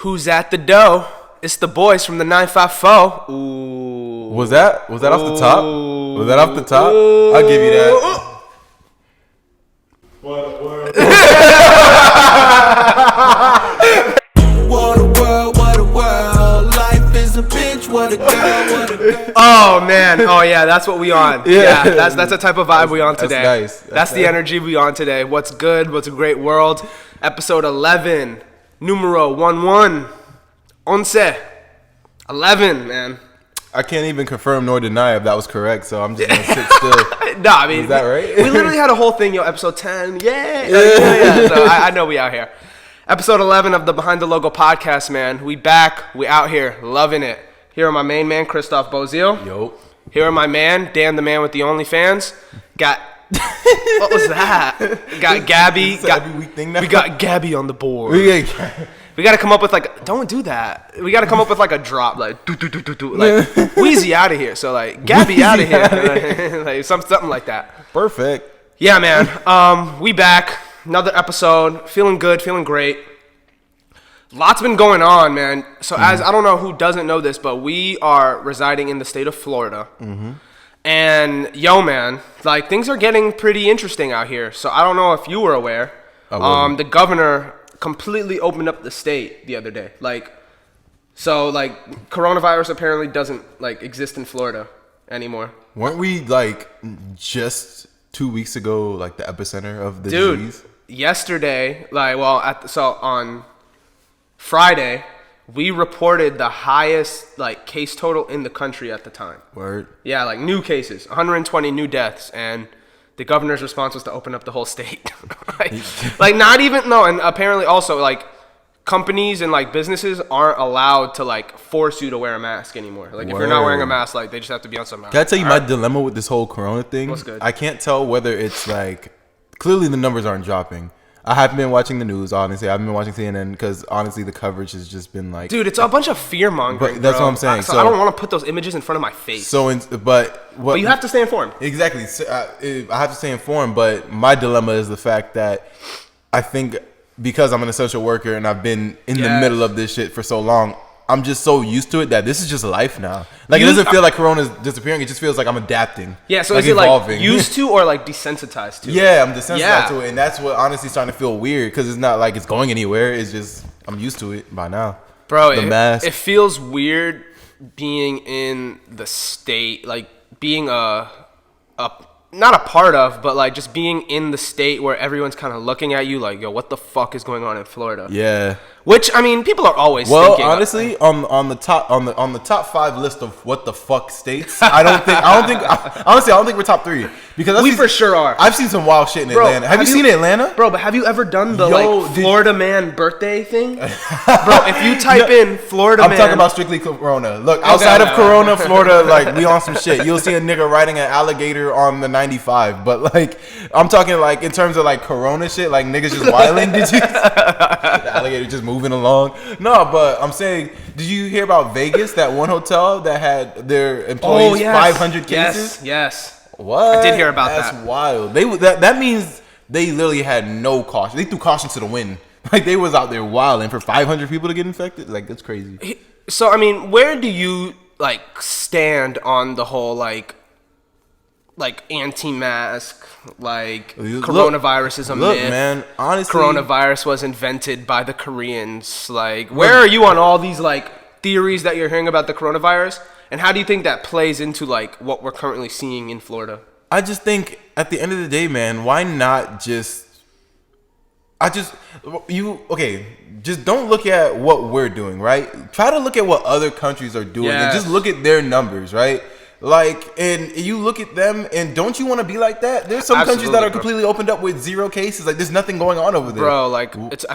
Who's at the dough? It's the boys from the 954. Ooh. Was that off the top? Was that off the top? Ooh. I'll give you that. What a world. What a world. Life is a bitch. What a girl. Oh man. Oh yeah, that's what we on. Yeah. That's the type of vibe we on today. That's nice. That's the energy we on today. What's good? What's a great world? Episode 11. Numero 11. 11, man. I can't even confirm nor deny if that was correct, so I'm just gonna sit still. No, I mean, is that right? We literally had a whole thing, episode 10, yeah. So I know we out here. Episode 11 of the Behind the Logo podcast, man. We back, we out here, loving it. Here are my main man, Christoph Bozio. Yo. Here are my man, Dan the man with the OnlyFans. Got, what was that? Got Gabby. Every week thing now. We got Gabby on the board. We got to come up with don't do that. We got to come up with a drop, like Wheezy out of here. So Gabby out of here, something like that. Perfect. Yeah, man. We back, another episode. Feeling good, feeling great. Lots been going on, man. So as I don't know who doesn't know this, but we are residing in the state of Florida, and man, things are getting pretty interesting out here. So I don't know if you were aware. The governor completely opened up the state the other day. Coronavirus apparently doesn't exist in Florida anymore. Weren't we just 2 weeks ago the epicenter of the disease? Yesterday, on Friday, we reported the highest case total in the country at the time. Word. Yeah, new cases, 120 new deaths, and the governor's response was to open up the whole state. And apparently also companies and businesses aren't allowed to force you to wear a mask anymore. If you're not wearing a mask, they just have to be on some mask. Can I tell you my dilemma with this whole corona thing? What's good? I can't tell whether it's clearly the numbers aren't dropping. I haven't been watching the news, honestly. I haven't been watching CNN because, honestly, the coverage has just been Dude, it's a bunch of fear-mongering, But that's what I'm saying. So I don't want to put those images in front of my face. But you have to stay informed. Exactly. So, I have to stay informed, but my dilemma is the fact that I think because I'm an essential worker and I've been in the middle of this shit for so long, I'm just so used to it that this is just life now. It doesn't feel like Corona's disappearing. It just feels like I'm adapting. Yeah, so is evolving. It used to or desensitized to? Yeah, I'm desensitized to it, and that's what honestly starting to feel weird because it's not like it's going anywhere. It's just I'm used to it by now. Bro, the mask. It feels weird being in the state, being not a part of, but just being in the state where everyone's kind of looking at you yo, what the fuck is going on in Florida? Yeah. Which people are always thinking. Well, honestly, on the top 5 list of what the fuck states, I don't think we're top 3 because we for sure are. I've seen some wild shit in Atlanta. Have you seen Atlanta? Bro, but have you ever done the Florida man birthday thing? Bro, if you type in Florida man, I'm talking about strictly Corona. Look, outside of Corona, Florida, we on some shit. You'll see a nigga riding an alligator on the 95, but I'm talking in terms of Corona shit, niggas just wilding. Did you? The alligator just moving along. No, but I'm saying, did you hear about Vegas? That one hotel that had their employees 500 cases. Yes. What? I did hear about that. That's wild. That means they literally had no caution. They threw caution to the wind. They was out there wilding for 500 people to get infected. That's crazy. So where do you stand on the whole anti-mask, coronavirus is a myth. Look, man, honestly, coronavirus was invented by the Koreans. Where are you on all these theories that you're hearing about the coronavirus, and how do you think that plays into what we're currently seeing in Florida? I just think at the end of the day, man, why not just just don't look at what we're doing, right? Try to look at what other countries are doing and just look at their numbers, right? And you look at them, and don't you want to be like that? There's some countries that are completely opened up with 0 cases. There's nothing going on over there. Bro, I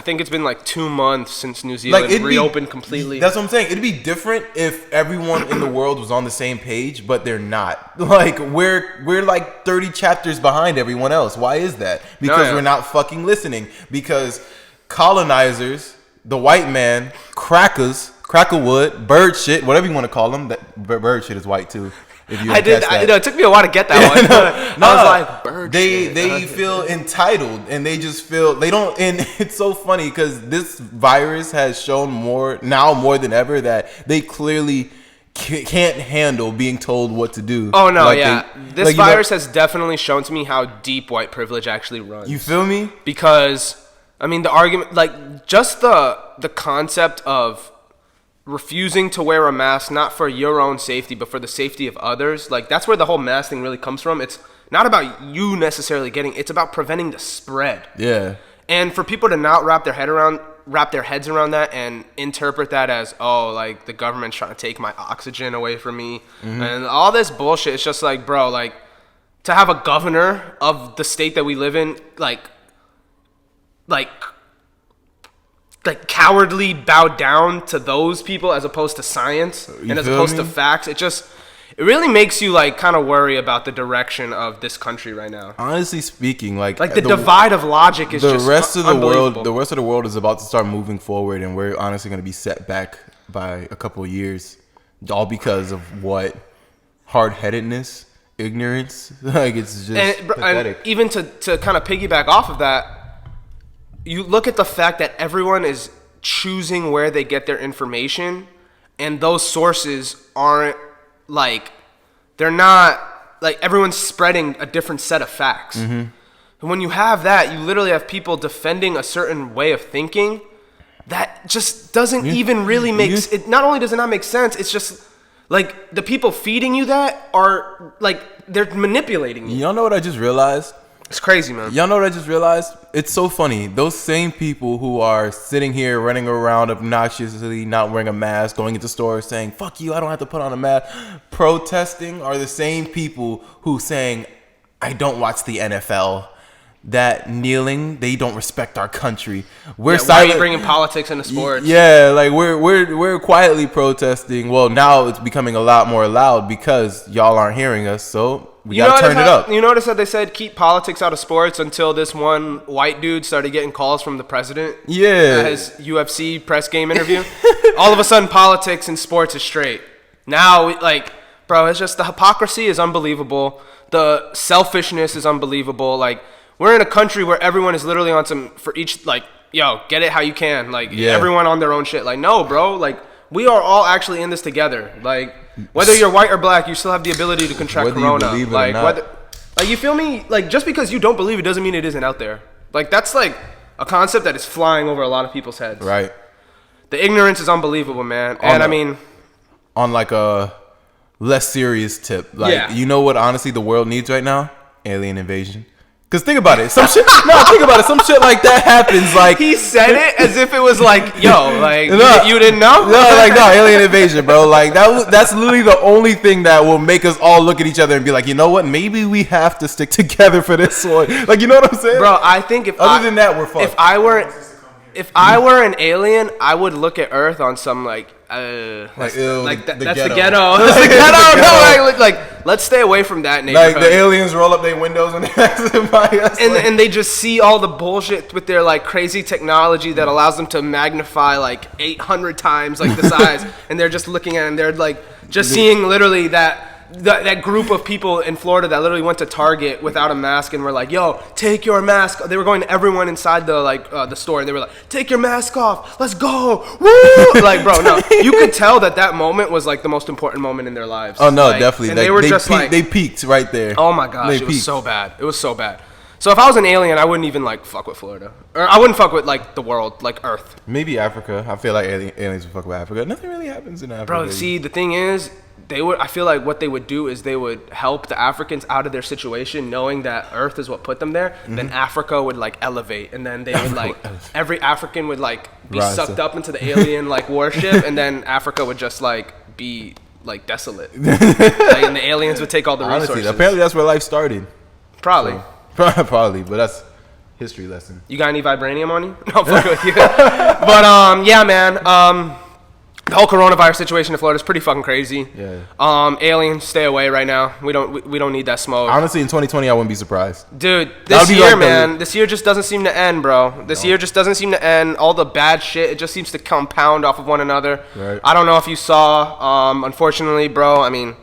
think it's been 2 monmonths since New Zealand reopened completely. That's what I'm saying. It'd be different if everyone in the world was on the same page, but they're not. We're 30 chapters behind everyone else. Why is that? Because we're not fucking listening. Because colonizers, the white man, crackers, crackerwood, bird shit, whatever you want to call them. That bird shit is white too. If you I did. It took me a while to get that one. I was like, bird shit. They feel entitled, and they just feel they don't. And it's so funny because this virus has shown more than ever that they clearly can't handle being told what to do. Oh no, this virus has definitely shown to me how deep white privilege actually runs. You feel me? Because I mean, the argument, like, just the concept of refusing to wear a mask, not for your own safety, but for the safety of others, like, that's where the whole mask thing really comes from. It's not about you necessarily it's about preventing the spread. Yeah. And for people to not wrap their heads around that and interpret that as, oh, like, the government's trying to take my oxygen away from me, and all this bullshit, it's just like, bro, like, to have a governor of the state that we live in, like cowardly bow down to those people as opposed to science and as opposed to facts. It really makes you, like, kind of worry about the direction of this country right now. Honestly speaking, like the divide of logic is the just rest of the unbelievable. the rest of the world is about to start moving forward, and we're honestly going to be set back by a couple of years, all because of what? Hard-headedness, ignorance. Like, it's just pathetic. And even to kind of piggyback off of that, you look at the fact that everyone is choosing where they get their information, and those sources aren't, like, they're not, like, everyone's spreading a different set of facts. And when you have that, you literally have people defending a certain way of thinking that just doesn't even really make it. Not only does it not make sense, it's just like the people feeding you that are, like, they're manipulating you. Y'all know what I just realized? It's crazy, man. Y'all know what I just realized? It's so funny. Those same people who are sitting here running around obnoxiously, not wearing a mask, going into stores saying, fuck you, I don't have to put on a mask, protesting, are the same people who saying, I don't watch the NFL. That kneeling, they don't respect our country. We're silent. Why are you bringing politics into sports? Yeah, like we're quietly protesting. Well, now it's becoming a lot more loud because y'all aren't hearing us. So we gotta turn it up. You notice that they said keep politics out of sports until this one white dude started getting calls from the president. Yeah, at his UFC press game interview. All of a sudden, politics and sports is straight. Now, like, bro, it's just the hypocrisy is unbelievable. The selfishness is unbelievable. Like, we're in a country where everyone is literally on some, for each, like, yo, get it how you can. Like, everyone on their own shit. Like, no, bro. Like, we are all actually in this together. Like, whether you're white or black, you still have the ability to contract corona. You believe it like, or not. Like, you feel me? Like, just because you don't believe it doesn't mean it isn't out there. Like, that's, like, a concept that is flying over a lot of people's heads. Right. The ignorance is unbelievable, man. And, I mean, on, like, a less serious tip. Like, you know what, honestly, the world needs right now? Alien invasion. Cause think about it, think about it. Some shit like that happens. Like, he said it as if it was like, yo, like, you didn't know? No, alien invasion, bro. Like, that's literally the only thing that will make us all look at each other and be like, you know what? Maybe we have to stick together for this one. Like, you know what I'm saying? Bro, I think other than that, we're fucked. If I were an alien, I would look at Earth on some that's the ghetto. That's the ghetto. No, like, let's stay away from that neighborhood. Like, the aliens roll up their windows and they by us. And they just see all the bullshit with their, like, crazy technology that allows them to magnify, like, 800 times, like, the size. And they're just looking at it and they're, like, just seeing literally that group of people in Florida that literally went to Target without a mask and were like, yo, take your mask. They were going to everyone inside the store and they were like, take your mask off. Let's go. Woo! Like, bro, no. You could tell that moment was, like, the most important moment in their lives. Oh, no, like, definitely. And they were just like, they peaked right there. Oh, my gosh. It was so bad. It was so bad. So if I was an alien, I wouldn't even, like, fuck with Florida. Or I wouldn't fuck with, like, the world, like Earth. Maybe Africa. I feel like aliens would fuck with Africa. Nothing really happens in Africa. Bro, see, the thing is, I feel like what they would do is they would help the Africans out of their situation, knowing that Earth is what put them there. Then Africa would, like, elevate, and then they would, like, every African would, like, be sucked up into the alien, like, worship, and then Africa would just, like, be, like, desolate. Like, and the aliens would take all the resources. Apparently that's where life started. Probably. So, probably, but that's history lesson. You got any vibranium on you? No, fuck with you. But yeah, man. The whole coronavirus situation in Florida is pretty fucking crazy. Yeah. Aliens, stay away right now. We don't need that smoke. Honestly, in 2020, I wouldn't be surprised. Dude, this year, man, this year just doesn't seem to end, bro. This year just doesn't seem to end. All the bad shit, it just seems to compound off of one another. Right. I don't know if you saw, unfortunately, bro, I mean,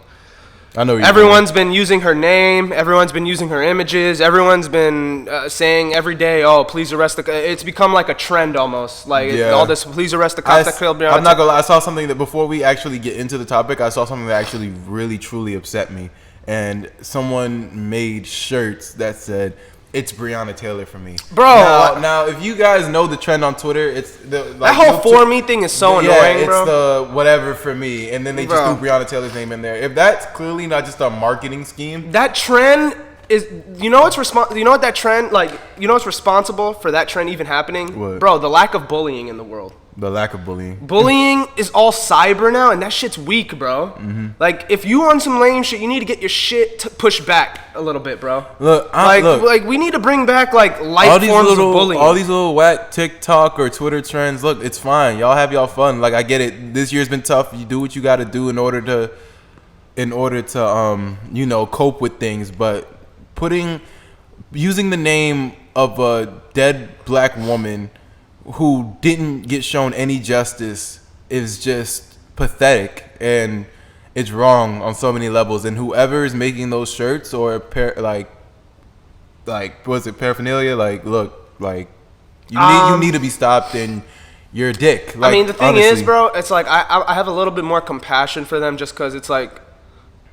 I know. Everyone's been using her name. Everyone's been using her images. Everyone's been saying every day, "Oh, please arrest the." It's become like a trend almost. Like all this, please arrest the cops that killed Breonna. I'm not gonna lie. I saw something that before we actually get into the topic, I saw something that actually really truly upset me. And someone made shirts that said, "It's Breonna Taylor for me." Bro. Now if you guys know the trend on Twitter, it's that whole for me thing is so annoying, bro. It's the whatever for me, and then they just threw Breonna Taylor's name in there. If that's clearly not just a marketing scheme, that trend is, you know what's that trend, like, you know what's responsible for that trend even happening? What? Bro, the lack of bullying in the world. the lack of bullying. Bullying is all cyber now, and that shit's weak, bro. Mm-hmm. Like, if you on some lame shit, you need to get your shit pushed back a little bit, bro. Look, like we need to bring back like life forms of bullying. All these little whack TikTok or Twitter trends. Look, it's fine. Y'all have y'all fun. Like, I get it. This year's been tough. You do what you got to do in order to cope with things. But using the name of a dead black woman who didn't get shown any justice is just pathetic, and it's wrong on so many levels. And whoever is making those shirts or was it paraphernalia? Like, look, like you need to be stopped, and you're a dick. Like, I mean, the thing honestly is, bro, it's like I have a little bit more compassion for them just because it's like,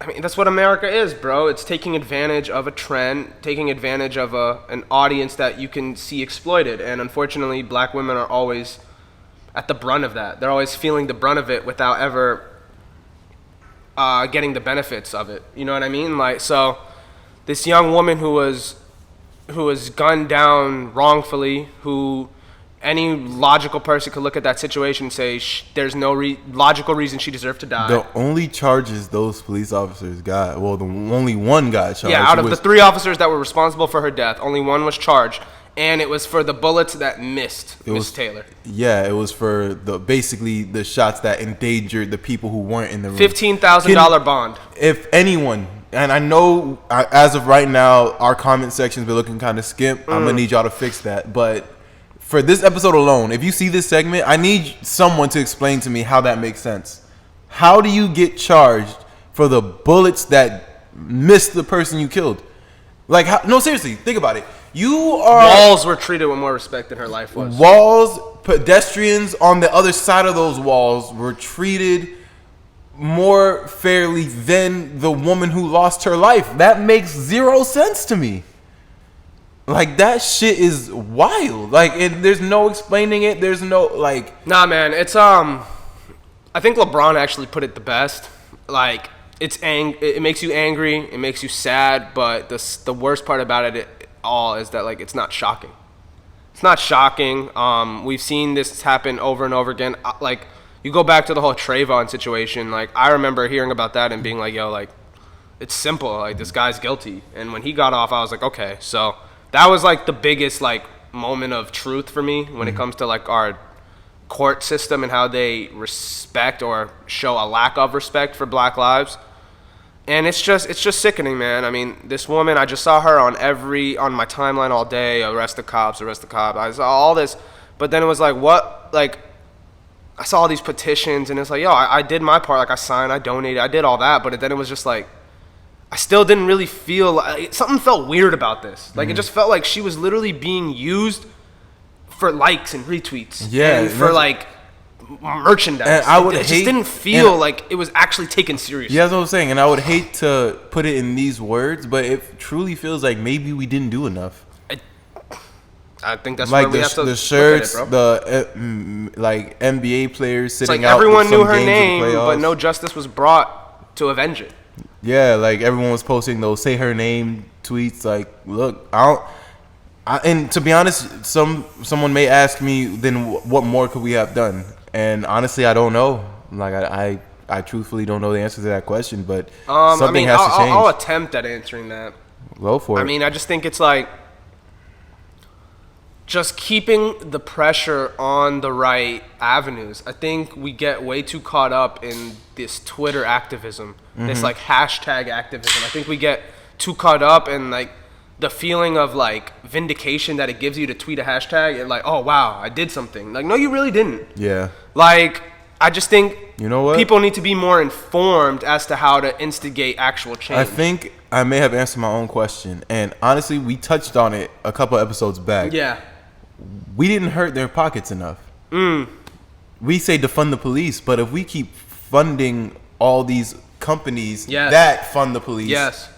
I mean, that's what America is, bro. It's taking advantage of a trend, taking advantage of an audience that you can see exploited. And unfortunately, black women are always at the brunt of that. They're always feeling the brunt of it without ever getting the benefits of it. You know what I mean? Like, so this young woman who was gunned down wrongfully, who any logical person could look at that situation and say there's no logical reason she deserved to die. The only charges those police officers got, well, the only one got charged. Yeah, out of the 3 officers that were responsible for her death, only one was charged, and it was for the bullets that missed Miss Taylor. Yeah, it was for basically the shots that endangered the people who weren't in the room. $15,000 bond. If anyone, and I know as of right now, our comment section's been looking kind of skimp. I'm gonna need y'all to fix that, but for this episode alone, if you see this segment, I need someone to explain to me how that makes sense. How do you get charged for the bullets that missed the person you killed? Like, no, seriously, think about it. Walls were treated with more respect than her life was. Walls, pedestrians on the other side of those walls were treated more fairly than the woman who lost her life. That makes zero sense to me. Like, that shit is wild. Like, there's no explaining it. There's no, like... Nah, man, it's, I think LeBron actually put it the best. Like, it makes you angry, it makes you sad, but the worst part about it all is that, like, it's not shocking. It's not shocking. We've seen this happen over and over again. Like, you go back to the whole Trayvon situation. Like, I remember hearing about that and being like, yo, like, it's simple. Like, this guy's guilty. And when he got off, I was like, okay, so... That was like the biggest like moment of truth for me when it comes to like our court system and how they respect or show a lack of respect for black lives. And it's just sickening, man. I mean, this woman, I just saw her on my timeline all day, arrest the cops. I saw all this, but then it was like, what? Like, I saw all these petitions and it's like, yo, I did my part. Like, I signed, I donated, I did all that, but then it was just like, I still didn't really feel like something felt weird about this. Like, it just felt like she was literally being used for likes and retweets. Yeah, and for like merchandise. And it just didn't feel like it was actually taken seriously. Yeah, that's what I'm saying. And I would hate to put it in these words, but it truly feels like maybe we didn't do enough. I think that's like where we have to the shirts, look at it, bro. The like NBA players sitting it's like out. Everyone with some knew her games name, but no justice was brought to avenge it. Yeah, like everyone was posting those "say her name" tweets. Like, look, and to be honest, someone may ask me, then what more could we have done? And honestly, I don't know. Like, I truthfully don't know the answer to that question. But something has to change. I'll attempt at answering that. Go for it. I mean, I just think it's like just keeping the pressure on the right avenues. I think we get way too caught up in this Twitter activism, this like hashtag activism. I think we get too caught up in like the feeling of like vindication that it gives you to tweet a hashtag and like, oh wow, I did something. Like, no, you really didn't. Yeah. Like, I just think you know what? People need to be more informed as to how to instigate actual change. I think I may have answered my own question, and honestly, we touched on it a couple episodes back. Yeah. We didn't hurt their pockets enough. We say defund the police, but if we keep funding all these companies that fund the police. Yes.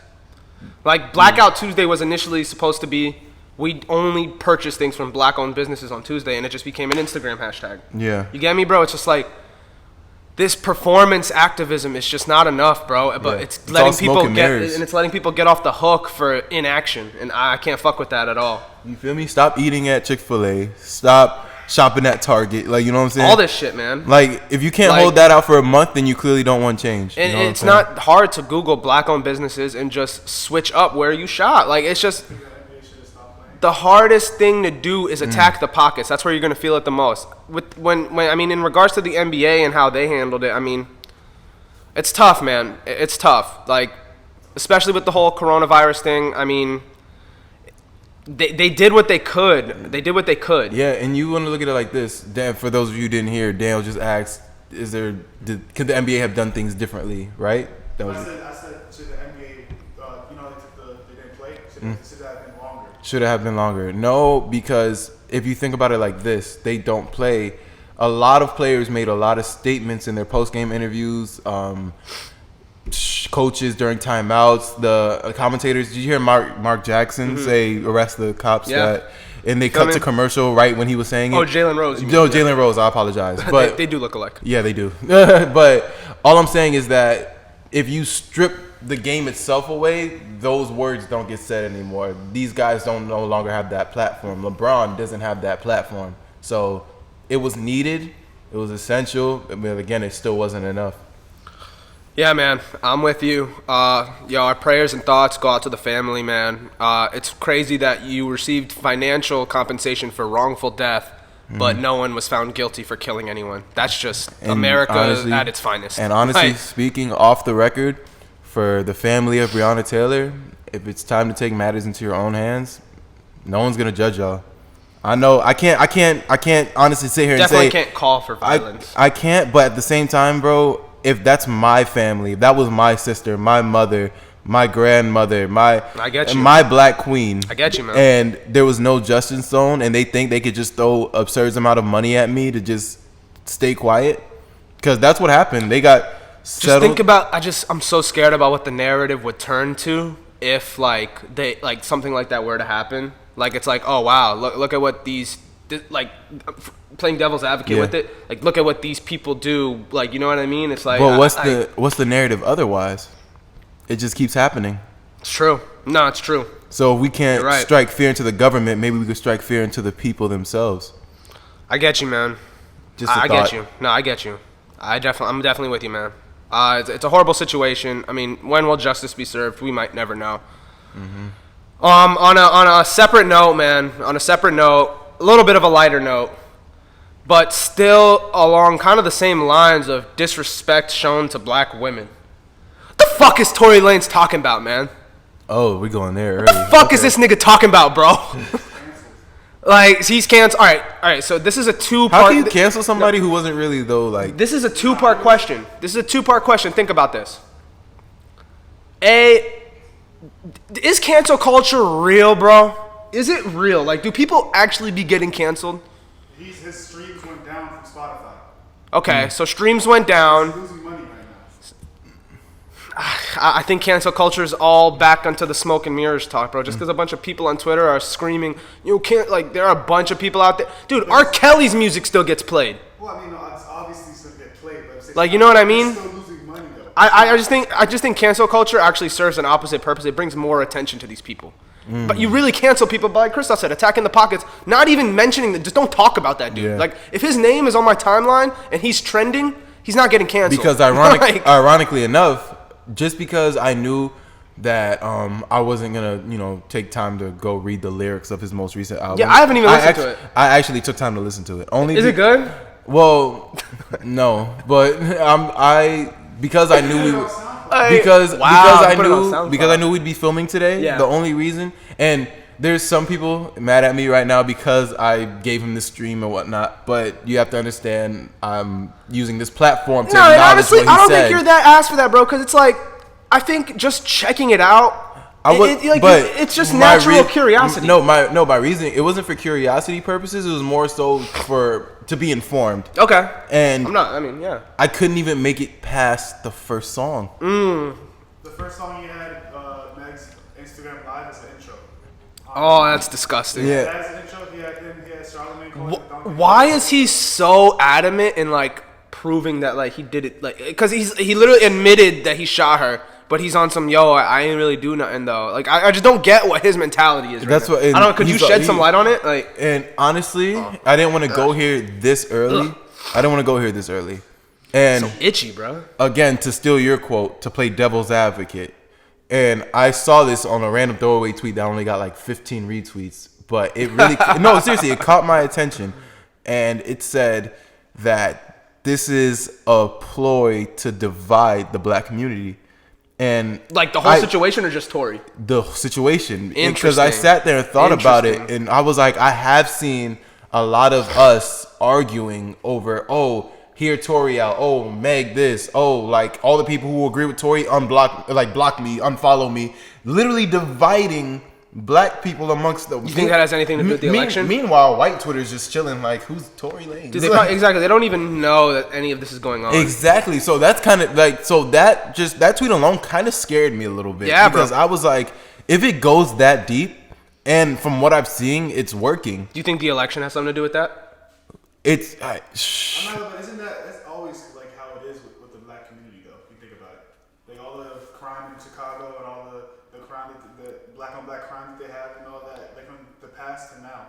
Like Blackout Tuesday was initially supposed to be, we only purchase things from black-owned businesses on Tuesday, and it just became an Instagram hashtag. Yeah. You get me, bro? It's just like, this performance activism is just not enough, bro. But it's letting people get off the hook for inaction, and I can't fuck with that at all. You feel me? Stop eating at Chick-fil-A. Stop shopping at Target. Like, you know what I'm saying? All this shit, man. Like, if you can't hold that out for a month, then you clearly don't want change. And you know it's not hard to Google black-owned businesses and just switch up where you shop. Like, it's just the hardest thing to do is attack the pockets. That's where you're gonna feel it the most. When I mean, in regards to the NBA and how they handled it, I mean, it's tough, man. It's tough. Like, especially with the whole coronavirus thing. I mean, they did what they could. They did what they could. Yeah, and you want to look at it like this. Dan, for those of you who didn't hear, Daniel just asked, could the NBA have done things differently, right? I said should the NBA, they didn't play, should that have been longer? Should it have been longer? No, because if you think about it like this, they don't play. A lot of players made a lot of statements in their post-game interviews. Coaches during timeouts, the commentators. Did you hear Mark Jackson say arrest the cops? And they cut to commercial right when he was saying it. Oh, Jalen Rose. Jalen Rose. I apologize, but they do look alike. Yeah, they do. But all I'm saying is that if you strip the game itself away, those words don't get said anymore. These guys don't no longer have that platform. LeBron doesn't have that platform. So it was needed. It was essential. But again, it still wasn't enough. Yeah, man, I'm with you. Our prayers and thoughts go out to the family, man. It's crazy that you received financial compensation for wrongful death, but no one was found guilty for killing anyone. That's just America at its finest. And honestly, speaking off the record, for the family of Breonna Taylor, if it's time to take matters into your own hands, no one's gonna judge y'all. I know I can't honestly sit here and say can't call for violence. I can't, but at the same time, bro. If that's my family, if that was my sister, my mother, my grandmother, my black queen. I get you, man. And there was no justice zone, and they think they could just throw absurd amount of money at me to just stay quiet, because that's what happened. They got settled. Just think about. I'm so scared about what the narrative would turn to if something like that were to happen. Like, it's like, oh wow, look at what these playing devil's advocate with it. Like, look at what these people do. Like, you know what I mean? It's like, but what's the narrative otherwise? It just keeps happening. It's true. No, it's true. So if we can't strike fear into the government, maybe we could strike fear into the people themselves. I get you, man. I get you. No, I get you. I'm definitely with you, man. It's a horrible situation. I mean, when will justice be served? We might never know. On a separate note, man. On a separate note, a little bit of a lighter note, but still along kind of the same lines of disrespect shown to black women. What the fuck is Tory Lanez talking about, man? Oh, we going there early. What the fuck is this nigga talking about, bro? Like, he's canceled. All right. So this is a two-part. How can you cancel somebody who wasn't really though? Like, this is a two-part question. Think about this. Is cancel culture real, bro? Is it real? Like, do people actually be getting canceled? His streams went down from Spotify. Okay, so streams went down. He's losing money right now. I think cancel culture is all back onto the smoke and mirrors talk, bro. Just because a bunch of people on Twitter are screaming, you can't, like, there are a bunch of people out there. Dude, R. Kelly's music still gets played. Well, I mean, no, it's obviously still get played, but like, you know what I mean? Still losing money, though. I just think cancel culture actually serves an opposite purpose. It brings more attention to these people. But you really cancel people, but like Christoph said, attacking the pockets, not even mentioning them. Just don't talk about that dude. Yeah. Like, if his name is on my timeline and he's trending, he's not getting canceled. Because ironically enough, just because I knew that I wasn't gonna take time to go read the lyrics of his most recent album. Yeah, I haven't even listened to it. I actually took time to listen to it. Is it good? Well, no, but because I knew I knew we'd be filming today. Yeah. The only reason, and there's some people mad at me right now because I gave him the stream and whatnot, but you have to understand I'm using this platform to No, and acknowledge honestly, what he I don't said. think you're that ass for that, bro. Because it's like, I think just checking it out, it's just natural curiosity. My reasoning, it wasn't for curiosity purposes. It was more so to be informed. Okay. And yeah. I couldn't even make it past the first song. The first song he had, Meg's Instagram Live as an intro. Oh, that's disgusting. Yeah. As an intro, he had Charlamagne calling the donkey. Why is he so adamant in like proving that like he did it? Like, because he literally admitted that he shot her. But he's on some I ain't really do nothing though. Like I just don't get what his mentality is. That's right what. now. I don't know. Could you shed some light on it? Like, and honestly, I didn't want to go here this early. I didn't want to go here this early. And so itchy, bro. Again, to steal your quote, to play devil's advocate, and I saw this on a random throwaway tweet that only got like 15 retweets, but it really no, seriously, it caught my attention, and it said that this is a ploy to divide the black community. And like the whole situation, or just Tory? The situation, because Interesting. I sat there and thought about it, and I was like, I have seen a lot of us arguing over, hear Tory out, Meg this, like all the people who agree with Tory block me, unfollow me, literally dividing black people amongst them. You think that has anything to do with the election? Meanwhile, white Twitter is just chilling like, who's Tory Lanez? Dude, exactly. They don't even know that any of this is going on. Exactly. So that's kind of like, that tweet alone kind of scared me a little bit. Yeah, because I was like, if it goes that deep, and from what I'm seeing, it's working. Do you think the election has something to do with that? It's But isn't that's always like how it is with the black community though? If you think about it, like all the crime in Chicago and all the crime the black on black crime that they have and all that, like from the past to now.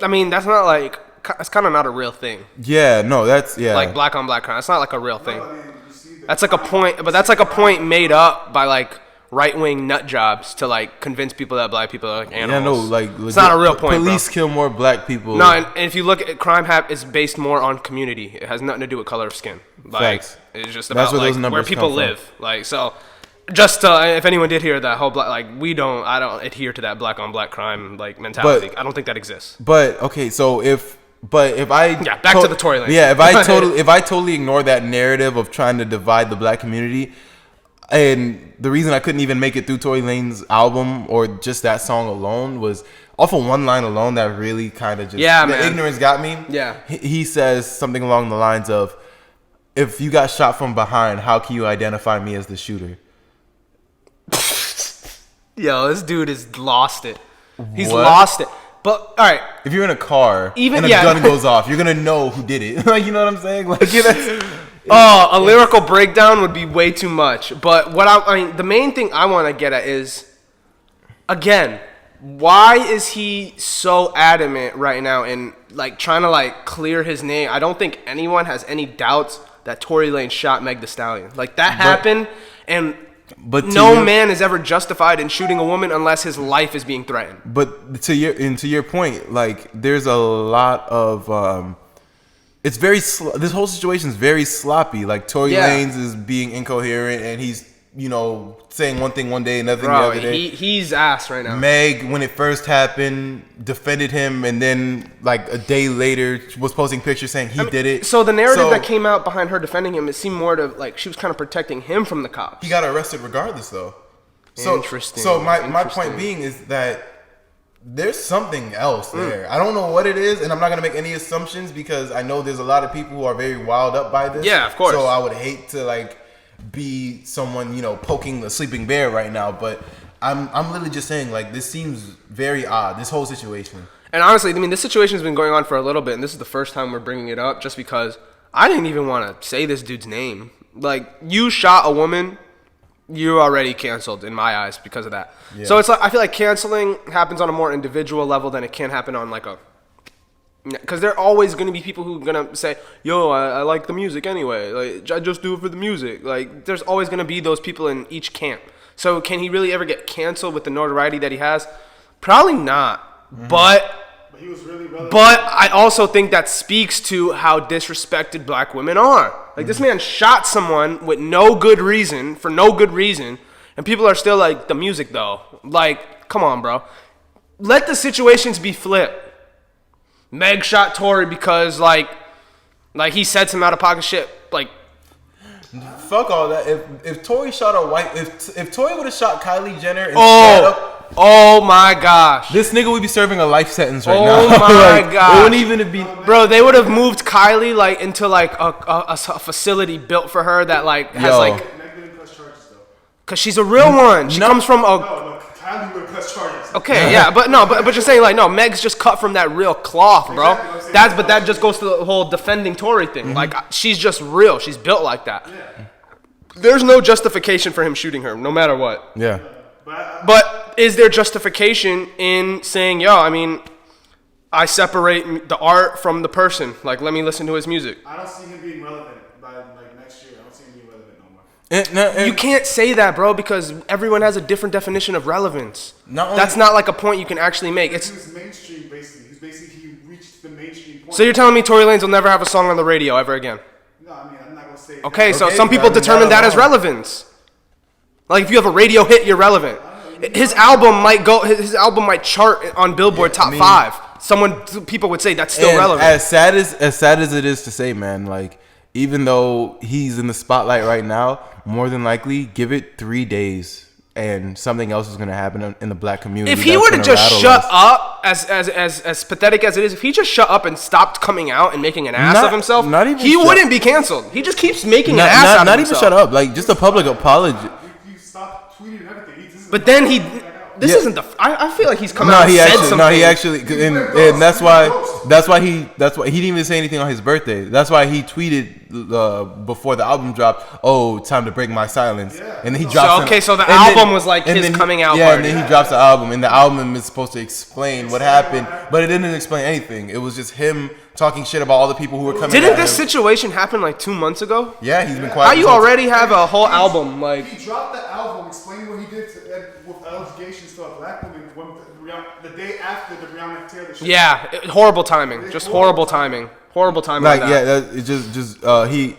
I mean, that's not like, it's kind of not a real thing. Yeah, no, that's like black on black crime. It's not like a real thing. No, I mean, you see That's like a point, but that's like a point made up by like right-wing nut jobs to like convince people that black people are like animals. Yeah, no, like it's not a real point. Police bro. kill more black people. No, and if you look at crime, is based more on community. It has nothing to do with color of skin. Like, Facts. it's just That's about where like those numbers where people come from. live. Like so, just if anyone did hear that whole black, like I don't adhere to that black on black crime like mentality. I don't think that exists. But okay, so if I back to the Tory Lanez. Yeah, if I totally ignore that narrative of trying to divide the black community, and the reason I couldn't even make it through Tory Lanez's album or just that song alone was off of one line alone that really kind of just ignorance got me. Yeah, he says something along the lines of, "If you got shot from behind, how can you identify me as the shooter?" Yo, this dude has lost it. He's What? lost it. But all right, if you're in a car and a gun goes off, you're gonna know who did it. Like, you know what I'm saying? Like, a lyrical breakdown would be way too much. But what I mean, the main thing I want to get at is, again, why is he so adamant right now in like trying to like clear his name? I don't think anyone has any doubts that Tory Lanez shot Meg Thee Stallion. Like that happened, and no man is ever justified in shooting a woman unless his life is being threatened. But to your point, like there's a lot of it's very this whole situation is very sloppy. Like Tory Lanez is being incoherent and he's saying one thing one day, another thing the other day. He's ass right now. Meg, when it first happened, defended him, and then like a day later was posting pictures saying he did it. So the narrative that came out behind her defending him, it seemed more to like she was kind of protecting him from the cops. He got arrested regardless, though. Interesting. So my point being is that there's something else there. I don't know what it is, and I'm not gonna make any assumptions because I know there's a lot of people who are very wild up by this. Yeah, of course. So I would hate to like be someone poking the sleeping bear right now, but I'm literally just saying like this seems very odd, this whole situation. And honestly, I mean, this situation has been going on for a little bit, and this is the first time we're bringing it up just because I didn't even want to say this dude's name. Like, you shot a woman, you're already canceled in my eyes because of that. Yeah. So it's like I feel like canceling happens on a more individual level than it can happen on like a, because there are always going to be people who are going to say, yo, I like the music anyway. Like, I just do it for the music. Like, there's always going to be those people in each camp. So can he really ever get canceled with the notoriety that he has? Probably not. Mm-hmm. But he was really relevant. But I also think that speaks to how disrespected black women are. Like, this man shot someone with no good reason, for no good reason, and people are still like, the music though. Like, come on, bro. let the situations be flipped. Meg shot Tory because like he said some out of pocket shit. Like, fuck all that. If Tory shot a white, if Tory would have shot Kylie Jenner instead oh my gosh, this nigga would be serving a life sentence right now. Oh my like, gosh, it wouldn't even be. Bro, they would have moved Kylie like into like a facility built for her that like has like. Meg didn't press charges though. Cause she's a real one. She comes from a. No, Kylie would press charges. Okay, yeah, but you're saying like no, Meg's just cut from that real cloth, bro. Exactly, That just goes to the whole defending Tory thing. Like she's just real. She's built like that. Yeah. There's no justification for him shooting her, no matter what. Yeah. But is there justification in saying, yo, I mean, I separate the art from the person. Like, let me listen to his music. I don't see him being relevant by like next year. I don't see him being relevant no more. You can't say that, bro, because everyone has a different definition of relevance. That's not like a point you can actually make. He was mainstream, basically. He reached the mainstream point. So you're telling me Tory Lanez will never have a song on the radio ever again? No, I mean, I'm not going to say Okay, so Okay, some people determine that as relevance. Like if you have a radio hit, you're relevant. His album might chart on Billboard top 5. People would say that's still relevant. As sad as it is to say, man, like even though he's in the spotlight right now, more than likely give it 3 days and something else is gonna happen in the black community. If he would have just shut up, as pathetic as it is, if he just shut up and stopped coming out and making an ass of himself, he wouldn't be canceled. He just keeps making an ass out of himself. Not even shut up, like just a public apology. You stop tweeting and everything. But then this isn't the. I feel like he's come out and said something. No, he actually, and that's why he didn't even say anything on his birthday. That's why he tweeted before the album dropped. Oh, time to break my silence, and then he drops. So the album was like his coming out. Yeah, and then he drops the album, and the album is supposed to explain what happened, but it didn't explain anything. It was just him talking shit about all the people who were coming. Didn't this situation happen like 2 months ago? Yeah, he's been quiet. How you already have a whole album like? He dropped the album explaining what he did with allegations to a black woman the day after the Breonna Taylor shit. Yeah, horrible timing. Just horrible timing. Horrible timing. Like on that. yeah, it's just he.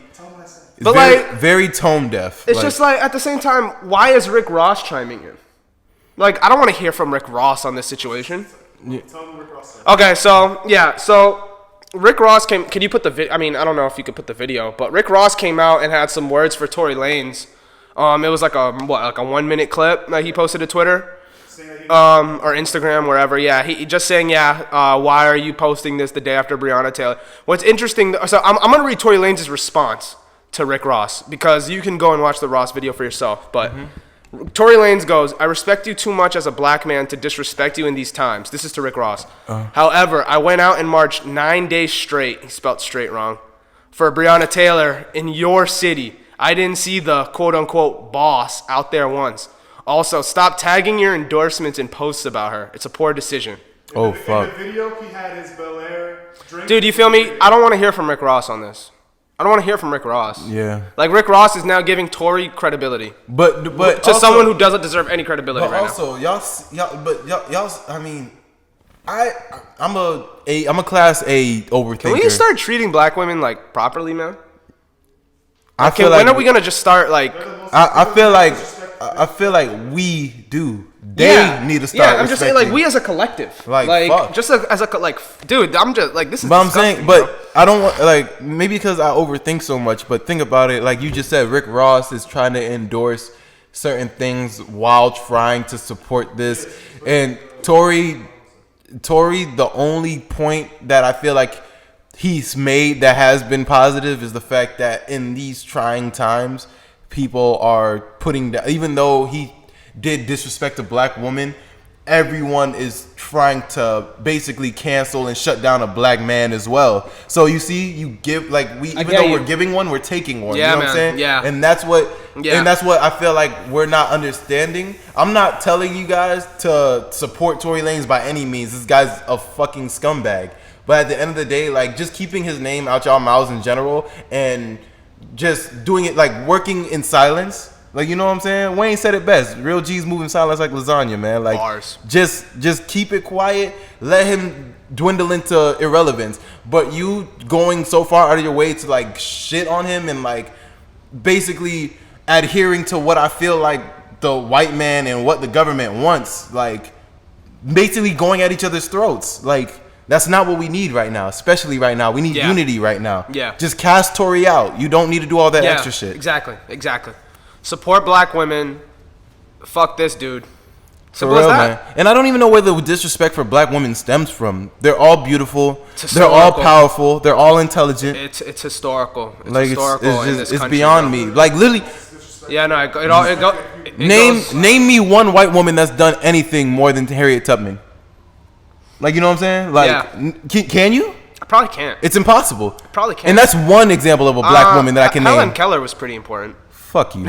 But very, like very tone deaf. It's just like at the same time, why is Rick Ross chiming in? Like I don't want to hear from Rick Ross on this situation. Tell him Rick Ross said. Okay, so Rick Ross came. Can you put the video? I mean, I don't know if you could put the video, but Rick Ross came out and had some words for Tory Lanez. It was like a 1 minute clip that he posted to Twitter, or Instagram, wherever. Yeah, he just saying, why are you posting this the day after Breonna Taylor? What's interesting, so I'm gonna read Tory Lanez's response to Rick Ross because you can go and watch the Ross video for yourself. But Tory Lanez goes, "I respect you too much as a black man to disrespect you in these times." This is to Rick Ross. However, I went out and marched 9 days straight. He spelled straight wrong. For Breonna Taylor in your city. I didn't see the quote-unquote boss out there once. Also, stop tagging your endorsements in posts about her. It's a poor decision. Oh, fuck. In the video, he had his Bel Air drink. Dude, you feel me? I don't want to hear from Rick Ross on this. I don't want to hear from Rick Ross. Yeah. Like, Rick Ross is now giving Tory credibility. But to also, someone who doesn't deserve any credibility but right also, y'all, I mean, I'm a class A overthinker. Can we start treating black women, like, properly, man? When are we going to just start, like... I feel like we do. They need to start. Yeah, I'm just saying, like, we as a collective, fuck. just as a dude, I'm just like, this is. But I'm saying, I don't want like maybe because I overthink so much. But think about it, like you just said, Rick Ross is trying to endorse certain things while trying to support this, and Tory, the only point that I feel like he's made that has been positive is the fact that in these trying times, people are putting down, even though he did disrespect a black woman, everyone is trying to basically cancel and shut down a black man as well. So you see, you give we're giving one, we're taking one. Yeah, you know what I'm saying? Yeah. And that's what I feel like we're not understanding. I'm not telling you guys to support Tory Lanez by any means. This guy's a fucking scumbag. But at the end of the day, like just keeping his name out y'all mouths in general and just doing it, like working in silence, like, you know what I'm saying? Wayne said it best. Real G's move in silence like lasagna, man. Like bars. Just keep it quiet. Let him dwindle into irrelevance. But you going so far out of your way to like shit on him and like basically adhering to what I feel like the white man and what the government wants, like basically going at each other's throats. Like, that's not what we need right now, especially right now. We need unity right now. Yeah. Just cast Tory out. You don't need to do all that extra shit. Exactly. Support black women. Fuck this dude. Simple For real, as that. man. And I don't even know where the disrespect for black women stems from. They're all beautiful. They're all historical. powerful. They're all intelligent. It's historical. It's Like, historical in it's this country, beyond bro. me. Like, literally, Yeah, no, it goes. name me one white woman that's done anything more than Harriet Tubman. Like, you know what I'm saying? Like, can you? I probably can't. It's impossible. Probably can't. And that's one example of a black woman that I can Helen name. Keller was pretty important. Fuck you.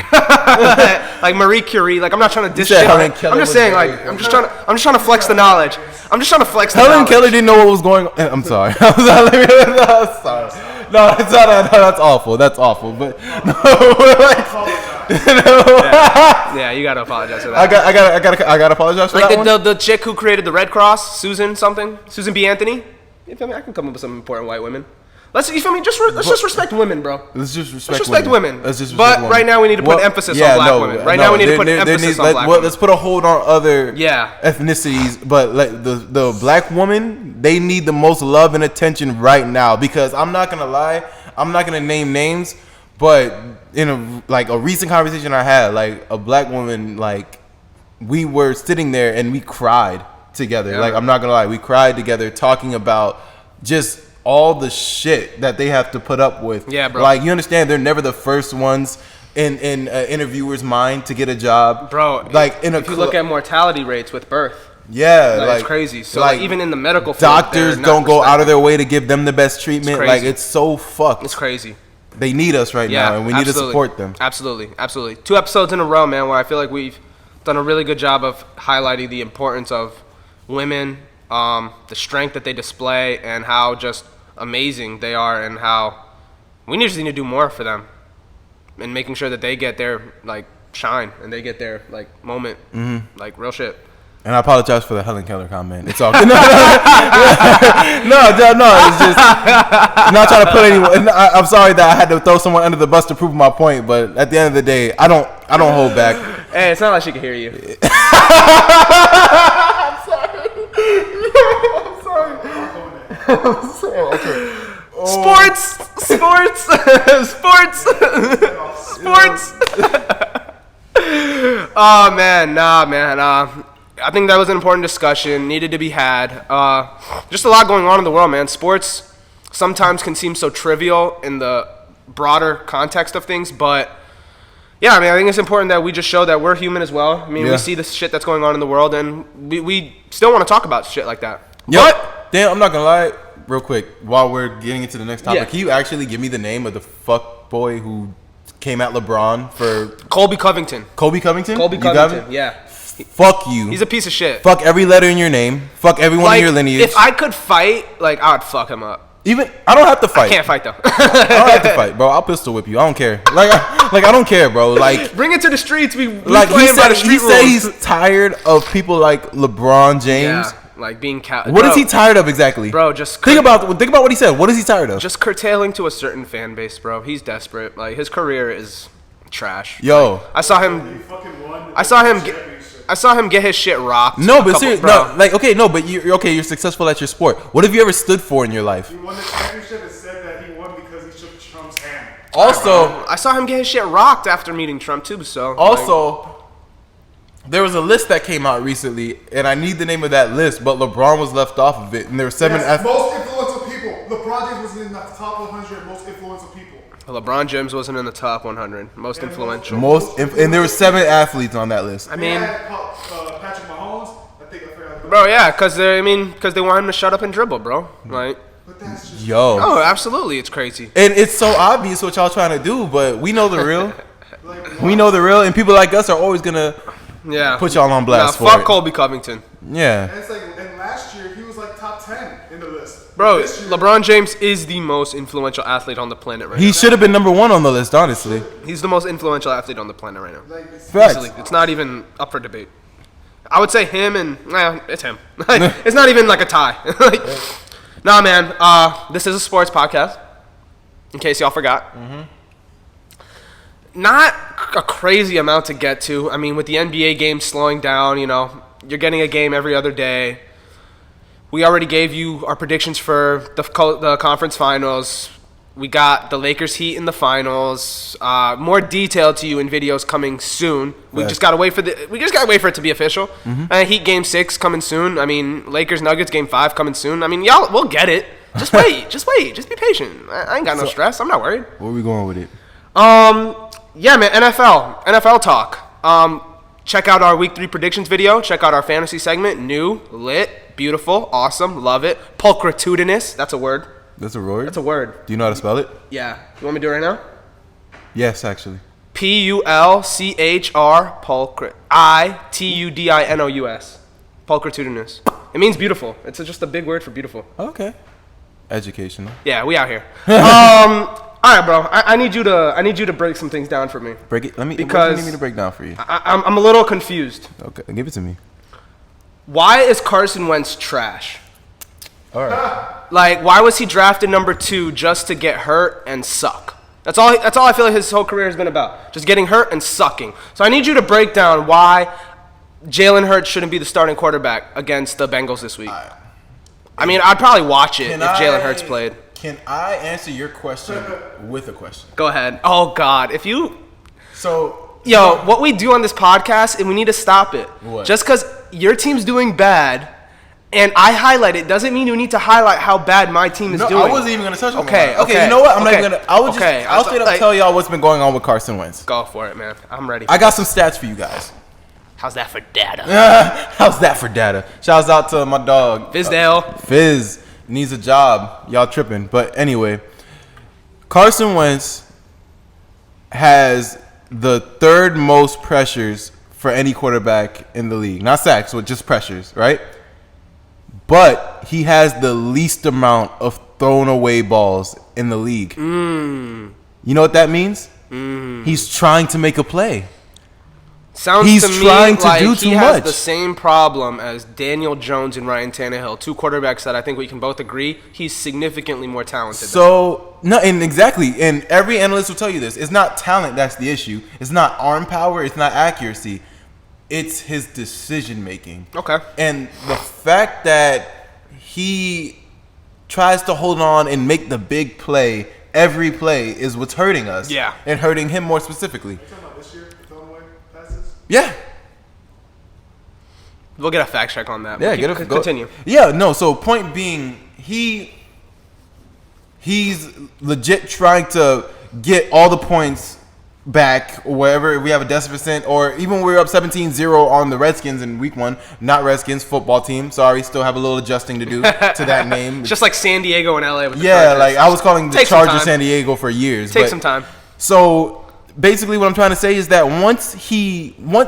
Like Marie Curie. Like, I'm not trying to diss said shit. Helen Like, Keller I'm just was saying, very like, I'm just trying to flex the knowledge. Helen Keller didn't know what was going on. I'm sorry. I'm sorry. No, it's not. No, that's awful. That's awful. But no, Yeah, you gotta apologize for that. I gotta apologize for Like that one. the chick who created the Red Cross, Susan B. Anthony. You feel me? I can come up with some important white women. Let's just respect women, bro. Let's just Let's respect women. Let's just but respect women. right now we need to put emphasis on black women. Right now we need to put emphasis on black women. Let's put a hold on other Yeah. ethnicities, but like the black woman, they need the most love and attention right now. Because I'm not gonna lie, I'm not gonna name names, but in a recent conversation I had, like a black woman, like we were sitting there and we cried together. Yeah. Like, I'm not gonna lie, we cried together talking about just all the shit that they have to put up with. Yeah, bro. Like, you understand, they're never the first ones in interviewer's mind to get a job, Bro, like if you look at mortality rates with birth, yeah, like, like it's crazy. So like, even in the medical field, doctors they're not don't go out of respected. their way to give them the best treatment. It's Like, crazy. it's so fucked. It's crazy. They need us right now, and we need to support them. Absolutely. 2 episodes in a row, man, where I feel like we've done a really good job of highlighting the importance of women, the strength that they display, and how just amazing they are, and how we just need to do more for them, and making sure that they get their like shine and they get their like moment, like real shit. And I apologize for the Helen Keller comment. It's all good. No, it's just not trying to put anyone. I'm sorry that I had to throw someone under the bus to prove my point, but at the end of the day, I don't hold back. Hey, it's not like she can hear you. Sports. Oh man, nah, man. I think that was an important discussion, needed to be had. Just a lot going on in the world, man. Sports sometimes can seem so trivial in the broader context of things, but yeah, I mean, I think it's important that we just show that we're human as well. I mean, we see the shit that's going on in the world, and we still want to talk about shit like that. But damn, I'm not gonna lie. Real quick, while we're getting into the next topic, Yeah. can you actually give me the name of the fuck boy who came at LeBron for Colby Covington. Colby Covington? Colby You got Covington, me? yeah. Fuck you. He's a piece of shit. Fuck every letter in your name. Fuck everyone Like, in your lineage. if I could fight, like, I would fuck him up. Even I don't have to fight. Can't fight, though. I don't have to fight, bro. I'll pistol whip you. I don't care. Like I don't care, bro. Like Bring it to the streets. We like play he him by the said street rules. he's tired of people like LeBron James. Yeah, like being What is he tired of exactly? Bro, just think about what he said. What is he tired of? just curtailing to a certain fan base, bro. He's desperate. Like, his career is trash. Yo. Like, I saw him get his shit rocked. No, but seriously, no, like but you're successful at your sport. What have you ever stood for in your life? He won the championship and said that he won because he shook Trump's hand. Also, I saw him get his shit rocked after meeting Trump too. So there was a list that came out recently, and I need the name of that list, but LeBron was left off of it, and there were seven. Most influential people. LeBron James was in the top 100 most influential people. LeBron James wasn't in the top 100 most influential. And there were 7 athletes on that list. I mean, Patrick Mahomes. I forgot. bro, yeah, because they want him to shut up and dribble, bro. Like, But that's just Yo. oh, absolutely, it's crazy. And it's so obvious what y'all trying to do, but we know the real. We know the real, and people like us are always gonna Yeah, put y'all on blast for fuck it. Colby Covington, Yeah. And it's like, and last year he was like top 10 in the list. bro. This year, LeBron James is the most influential athlete on the planet right He now. should have been number 1 on the list, honestly. He's the most influential athlete on the planet right now. like, it's, Facts. Easily. It's not even up for debate. I would say him and it's him. Like, it's not even like a tie. Like, nah, man. This is a sports podcast. In case y'all forgot. Not a crazy amount to get to. I mean, with the NBA games slowing down, You're getting a game every other day. We already gave you our predictions for the conference finals. We got the Lakers Heat in the finals. More detail to you in videos coming soon. We just gotta wait for it to be official. Heat Game 6 coming soon. I mean, Lakers Nuggets Game 5 coming soon. I mean, y'all, we'll get it. Just wait. Just be patient. I ain't got no stress. I'm not worried. Where are we going with it? Yeah, man. NFL talk. Check out our Week 3 predictions video. Check out our fantasy segment. New, lit, beautiful, awesome, love it. Pulchritudinous. That's a word. That's a word? That's a word. Do you know how to spell it? Yeah. You want me to do it right now? Yes, actually. Pulchr, pulchrit, Itudinous. Pulchritudinous. It means beautiful. It's just a big word for beautiful. Okay. Educational. Yeah, we out here. All right, bro. I need you to break some things down for me. Break it. What do Because you need me to break down for you? I'm a little confused. Okay, give it to me. Why is Carson Wentz trash? All right. Like, why was he drafted number 2 just to get hurt and suck? That's all I feel like his whole career has been about. Just getting hurt and sucking. So I need you to break down why Jalen Hurts shouldn't be the starting quarterback against the Bengals this week. I mean, I'd probably watch it if Jalen Hurts played. Can I answer your question with a question? Go ahead. Oh, God. So, what we do on this podcast, and we need to stop it. What? Just because your team's doing bad and I highlight it doesn't mean you need to highlight how bad my team is doing. I wasn't even going to touch on that. Okay, you know what? I'm not even going to. I'll straight up tell y'all what's been going on with Carson Wentz. Go for it, man. I'm ready. I got some stats for you guys. How's that for data? How's that for data? Shouts out to my dog. Fizdale. Fizz needs a job. Y'all tripping. But anyway, Carson Wentz has the 3rd most pressures for any quarterback in the league. Not sacks, but just pressures, right? But he has the least amount of thrown away balls in the league. You know what that means? He's trying to make a play. Sounds He's to me trying to like do too he has much. the same problem as Daniel Jones and Ryan Tannehill, 2 quarterbacks that I think we can both agree he's significantly more talented. And every analyst will tell you this. It's not talent that's the issue. It's not arm power. It's not accuracy. It's his decision making. Okay. And the fact that he tries to hold on and make the big play every play is what's hurting us. Yeah. And hurting him more specifically. Talking about this year, throwing away passes? Yeah. We'll get a fact check on that. Yeah, Continue. Yeah, no, so point being, he's legit trying to get all the points back or wherever we have a deficit, or even when we're up 17-0 on the Redskins in week 1, not Redskins, football team. Sorry, still have a little adjusting to do to that name. Just like San Diego and LA with the yeah, Chargers. like I was calling the Take some Chargers time. San Diego for years. Take some time. So basically what I'm trying to say is that once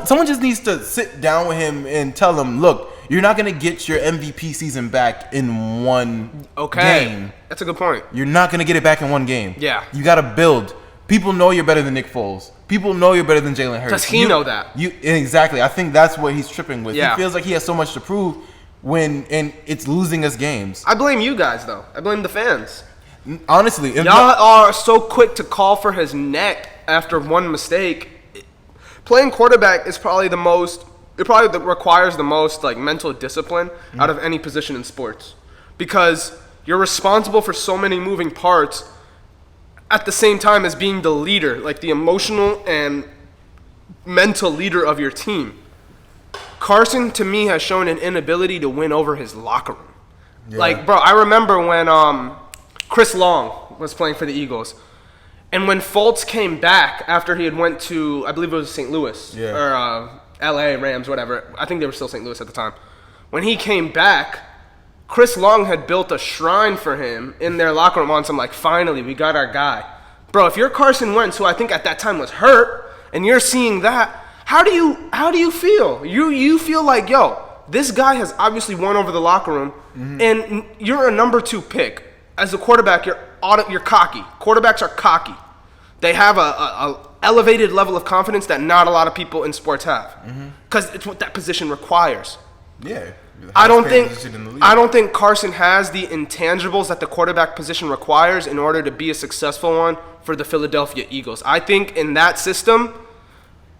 someone just needs to sit down with him and tell him, look, you're not going to get your MVP season back in one game. That's a good point. You're not going to get it back in one game. Yeah. You got to build. People know you're better than Nick Foles. People know you're better than Jalen Hurts. Does he know that? Exactly. I think that's what he's tripping with. Yeah. He feels like he has so much to prove and it's losing us games. I blame you guys, though. I blame the fans. Honestly. Y'all are so quick to call for his neck after one mistake. Playing quarterback is probably requires the most like mental discipline out of any position in sports, because you're responsible for so many moving parts at the same time as being the leader, like the emotional and mental leader of your team. Carson, to me, has shown an inability to win over his locker room. Yeah. Like, bro, I remember when Chris Long was playing for the Eagles, and when Fultz came back after he had went to, I believe it was St. Louis, or L.A. Rams, whatever. I think they were still St. Louis at the time. When he came back, Chris Long had built a shrine for him in their locker room on some, like, finally, we got our guy. Bro, if you're Carson Wentz, who I think at that time was hurt, and you're seeing that, how do you feel? You feel like, yo, this guy has obviously won over the locker room, and you're a number 2 pick. As a quarterback, you're cocky. Quarterbacks are cocky. They have a elevated level of confidence that not a lot of people in sports have, because it's what that position requires. Yeah. I don't think Carson has the intangibles that the quarterback position requires in order to be a successful one for the Philadelphia Eagles. I think in that system,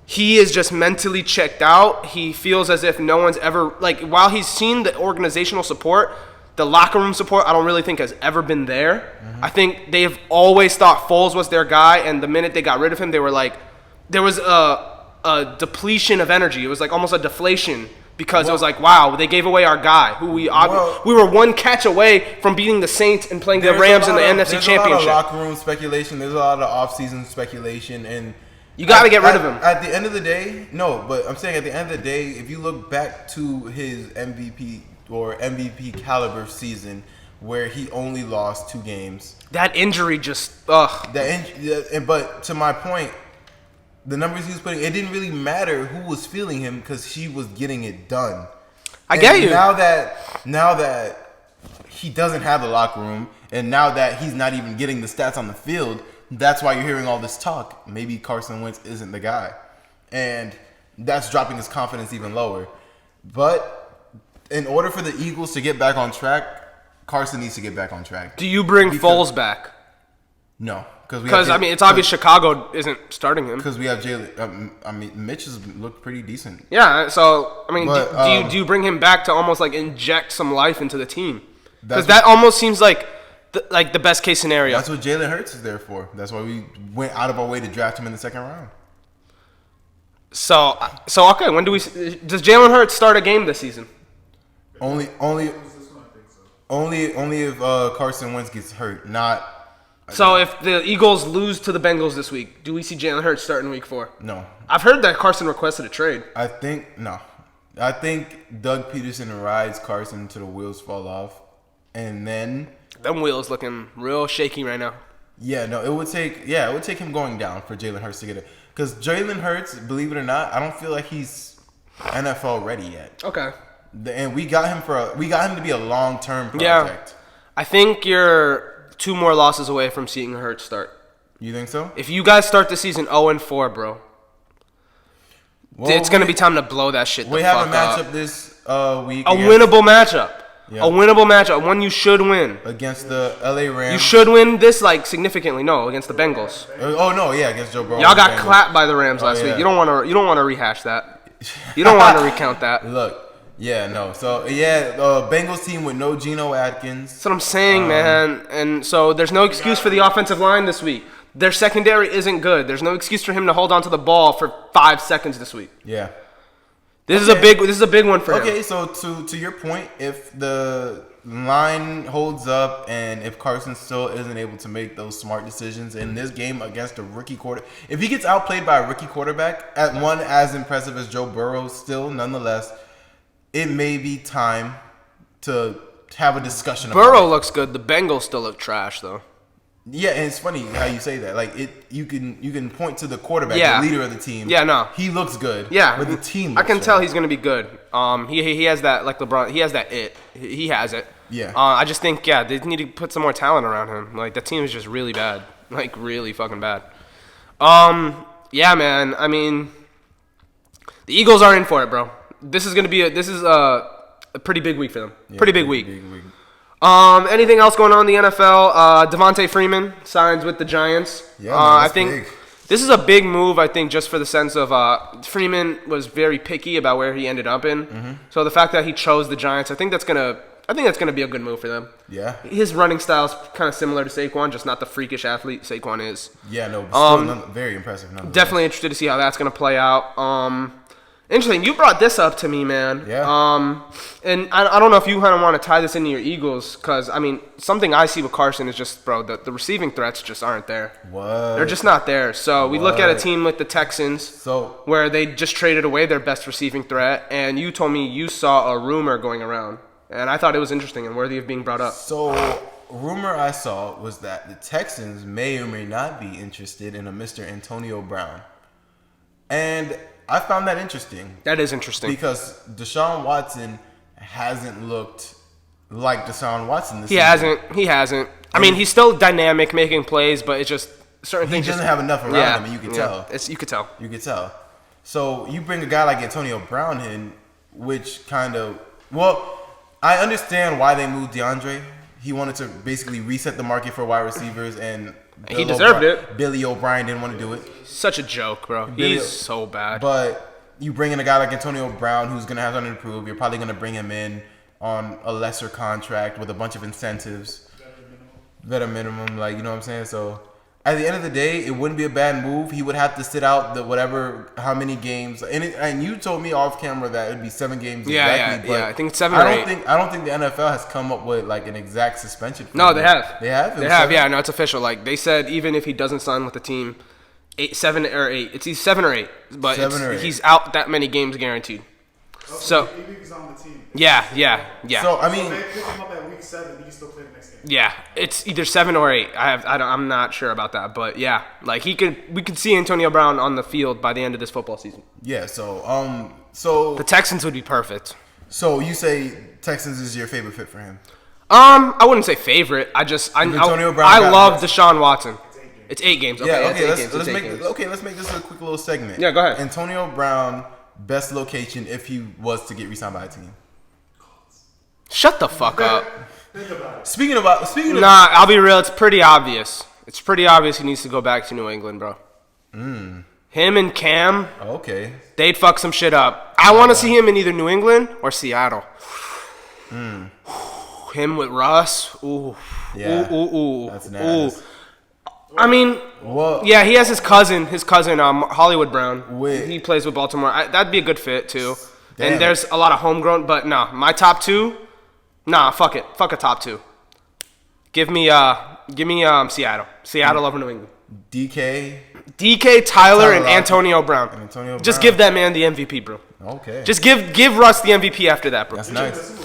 he is just mentally checked out. He feels as if no one's ever, like, while he's seen the organizational support, the locker room support, I don't really think has ever been there. I think they've always thought Foles was their guy, and the minute they got rid of him, they were like, there was a depletion of energy. It was like almost a deflation because it was like, wow, they gave away our guy, who we were one catch away from beating the Saints and playing the Rams in the NFC Championship. There's a lot of locker room speculation. There's a lot of offseason speculation, and you got to get rid of him. At the end of the day, no, but I'm saying at the end of the day, if you look back to his MVP or MVP caliber season where he only lost 2 games. That injury just, ugh. But to my point, the numbers he was putting, it didn't really matter who was feeling him because he was getting it done. I get you. Now that he doesn't have the locker room, and now that he's not even getting the stats on the field, that's why you're hearing all this talk. Maybe Carson Wentz isn't the guy. And that's dropping his confidence even lower. But in order for the Eagles to get back on track, Carson needs to get back on track. Do you bring Foles back? No. Because, I mean, it's obvious Chicago isn't starting him. Because we have Jalen. I mean, Mitch has looked pretty decent. Yeah, so, I mean, do you bring him back to almost, like, inject some life into the team? Because that almost seems like the best case scenario. That's what Jalen Hurts is there for. That's why we went out of our way to draft him in the 2nd round. So okay, when does Jalen Hurts start a game this season? Only if Carson Wentz gets hurt, not. So if the Eagles lose to the Bengals this week, do we see Jalen Hurts start in week 4? No. I've heard that Carson requested a trade. I think Doug Peterson rides Carson until the wheels fall off, and then them wheels looking real shaky right now. Yeah, no, it would take him going down for Jalen Hurts to get it. Because Jalen Hurts, believe it or not, I don't feel like he's NFL ready yet. Okay. And we got him to be a long-term project. Yeah. I think you're 2 more losses away from seeing Hurts start. You think so? If you guys start the season 0-4, bro, it's going to be time to blow that shit the fuck up. We have a matchup this week. A winnable matchup. Yeah. A winnable matchup. One you should win. Against the LA Rams. You should win this, like, significantly. No, against the Bengals. Against Joe Burrow. Y'all got clapped by the Rams last week. You don't want to rehash that. You don't want to recount that. Look. Yeah, no. So, Bengals team with no Geno Atkins. That's what I'm saying, man. And so there's no excuse for the offensive line this week. Their secondary isn't good. There's no excuse for him to hold on to the ball for 5 seconds this week. Yeah. This is a big one for him. Okay, so to your point, if the line holds up and if Carson still isn't able to make those smart decisions in this game against a rookie quarterback, if he gets outplayed by a rookie quarterback, at one as impressive as Joe Burrow, still nonetheless, it may be time to have a discussion about Burrow looks good. The Bengals still look trash, though. Yeah, and it's funny how you say that. Like you can point to the quarterback, the leader of the team. Yeah, no, he looks good. Yeah, but the team. I can tell he's gonna be good. He has that, like LeBron. He has that it. He has it. Yeah. I just think they need to put some more talent around him. Like, the team is just really bad. Like, really fucking bad. Yeah, man. I mean, the Eagles are in for it, bro. This is a pretty big week for them. Yeah, pretty big week. Big week. Anything else going on in the NFL? Devonta Freeman signs with the Giants. Yeah, I think big. This is a big move. I think just for the sense of Freeman was very picky about where he ended up in. Mm-hmm. So the fact that he chose the Giants, I think that's gonna be a good move for them. Yeah. His running style is kind of similar to Saquon, just not the freakish athlete Saquon is. Yeah, no, still very impressive. Definitely interested to see how that's gonna play out. Interesting. You brought this up to me, man. Yeah. And I don't know if you kind of want to tie this into your Eagles, because, I mean, something I see with Carson is just, bro, the receiving threats just aren't there. What? They're just not there. So we look at a team with the Texans, where they just traded away their best receiving threat, and you told me you saw a rumor going around, and I thought it was interesting and worthy of being brought up. So, rumor I saw was that the Texans may or may not be interested in a Mr. Antonio Brown. And I found that interesting. That is interesting. Because Deshaun Watson hasn't looked like Deshaun Watson this season. He hasn't. I mean, he's still dynamic, making plays, but it's just certain things. He doesn't have enough around him, and you can tell. You could tell. You could tell. So you bring a guy like Antonio Brown in, which kind of... Well, I understand why they moved DeAndre. He wanted to basically reset the market for wide receivers, and He deserved it. Billy O'Brien didn't want to do it. Such a joke, bro. He's so bad. But you bring in a guy like Antonio Brown, who's gonna have something to prove. You're probably gonna bring him in on a lesser contract with a bunch of incentives, better minimum. Like, you know what I'm saying? So at the end of the day, it wouldn't be a bad move. He would have to sit out how many games. And you told me off camera that it'd be 7 games. Yeah. I think it's 7 or 8. I don't think the NFL has come up with like an exact suspension. No, they have. They have. They have. Yeah, no, it's official. Like they said, even if he doesn't sign with the team, 7 or 8. It's either 7 or 8, but 7 or 8. He's out that many games guaranteed. So he's on the team. Yeah. So I mean, if they pick him up at week 7, he can still play the next game. Yeah, it's either 7 or 8. I'm not sure about that, but yeah, like we could see Antonio Brown on the field by the end of this football season. Yeah. So The Texans would be perfect. So you say Texans is your favorite fit for him? I wouldn't say favorite. I love Deshaun Watson. It's 8 games. Okay, Yeah. Okay. Let's Let's make this a quick little segment. Yeah, go ahead. Antonio Brown, best location if he was to get re-signed by a team. Shut the fuck up. Speaking of, Nah, I'll be real. It's pretty obvious. It's pretty obvious he needs to go back to New England, bro. Him and Cam, okay, they'd fuck some shit up. I want to see him in either New England or Seattle. Him with Russ, ooh, Yeah. ooh, That's nasty. I mean, Well, yeah, he has his cousin, Hollywood Brown. Wait. He plays with Baltimore. That'd be a good fit too. Damn. And there's a lot of homegrown, but no, my top 2. Nah, fuck it. Fuck a top 2. Give me Seattle. Seattle over New England. DK, Tyler, and Lockett. Antonio Brown. Just give that man the MVP, bro. Okay, Just give Russ the MVP after that, bro. that's nice.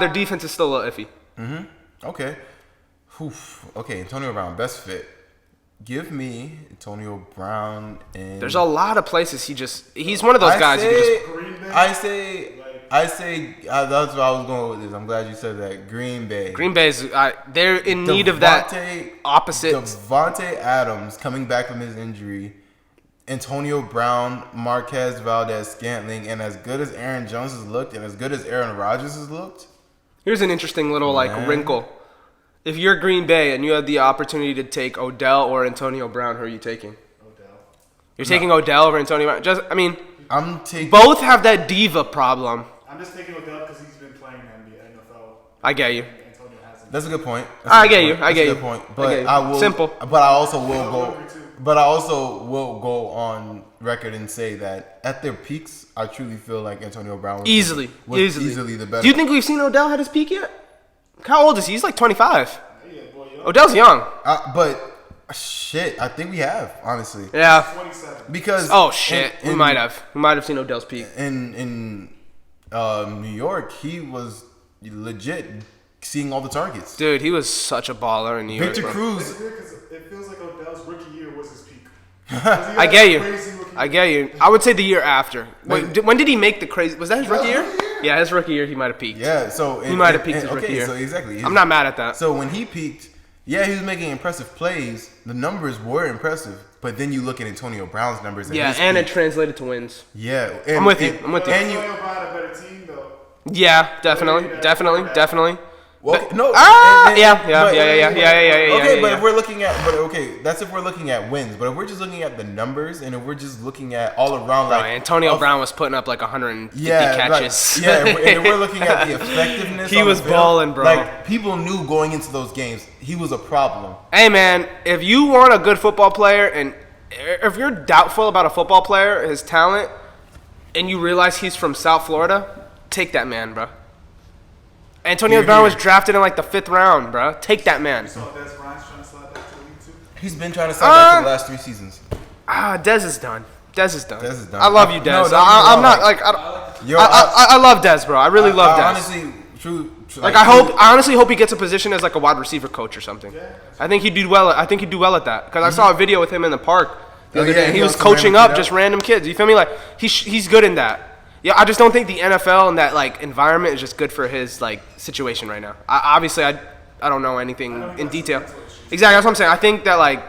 Their defense is still a little iffy. Okay, okay. Antonio Brown, best fit. Give me Antonio Brown and. There's a lot of places he's one of those guys. I say that's what I was going with this. I'm glad you said that. Green Bay. Green Bay's they're in need of that opposite. Devonta Adams coming back from his injury. Antonio Brown, Marquez Valdez-Scantling, and as good as Aaron Jones has looked, and as good as Aaron Rodgers has looked. Here's an interesting little wrinkle. If you're Green Bay and you have the opportunity to take Odell or Antonio Brown, who are you taking? Odell. You're taking Odell over Antonio Brown. I'm taking Both have that diva problem. I'm just taking Odell because he's been playing in the NFL. I get you. Antonio hasn't. That's a good point. I get you. I get you. Good point. I But get you. I will. Simple. But I also will go. But I also will go on record and say that at their peaks, I truly feel like Antonio Brown was Easily the better. Do you think we've seen Odell at his peak yet? How old is he? He's like 25. Yeah, boy, Odell's young. But shit, I think we have honestly. Yeah. 27. Because We might have seen Odell's peak. In New York, he was legit seeing all the targets. Dude, he was such a baller in New York. Victor bro. Cruz. It's weird because it feels like Odell's rookie year was his peak. I get you. I would say the year after. Wait, when did he make the crazy? Was that his rookie year? Yeah, his rookie year he might have peaked. Yeah, so he might have peaked his rookie year. So exactly. I'm not mad at that. So when he peaked, yeah, he was making impressive plays. The numbers were impressive, but then you look at Antonio Brown's numbers. And it translated to wins. Yeah, I'm with you. And Antonio Brown had a better team though. Yeah, definitely. Well, no. Yeah. Okay, but if we're looking at, that's if we're looking at wins. But if we're just looking at the numbers, and if we're just looking at all around, like Antonio Brown was putting up like 150 catches. And if we're looking at the effectiveness, he was balling, bro. Like people knew going into those games, he was a problem. Hey man, if you want a good football player, and if you're doubtful about a football player, his talent, and you realize he's from South Florida, take that man, bro. Antonio Brown was drafted in like the 5th round, bro. Take that man. You saw Des Bryant's trying to slide back to the league too? He's been trying to slide back to the last 3 seasons. Dez is done. I love you, Dez. No, I'm not like I love Dez, bro. I really love Dez. Honestly, true. I honestly hope he gets a position as like a wide receiver coach or something. I think he'd do well. I think he'd do well at that because I saw a video with him in the park the other day. And he was coaching up just random kids. You feel me? Like he's good in that. Yeah, I just don't think the NFL and that like environment is just good for his like situation right now. I don't know anything in detail. Exactly, that's what I'm saying. I think that like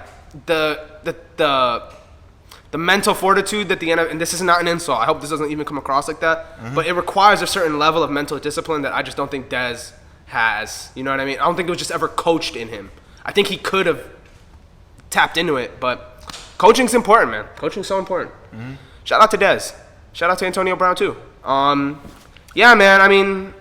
the mental fortitude that the NFL, and this is not an insult. I hope this doesn't even come across like that. But it requires a certain level of mental discipline that I just don't think Dez has. You know what I mean? I don't think it was just ever coached in him. I think he could have tapped into it. But coaching's important, man. Coaching's so important. Shout out to Dez. Shout out to Antonio Brown too. Yeah, man. I mean,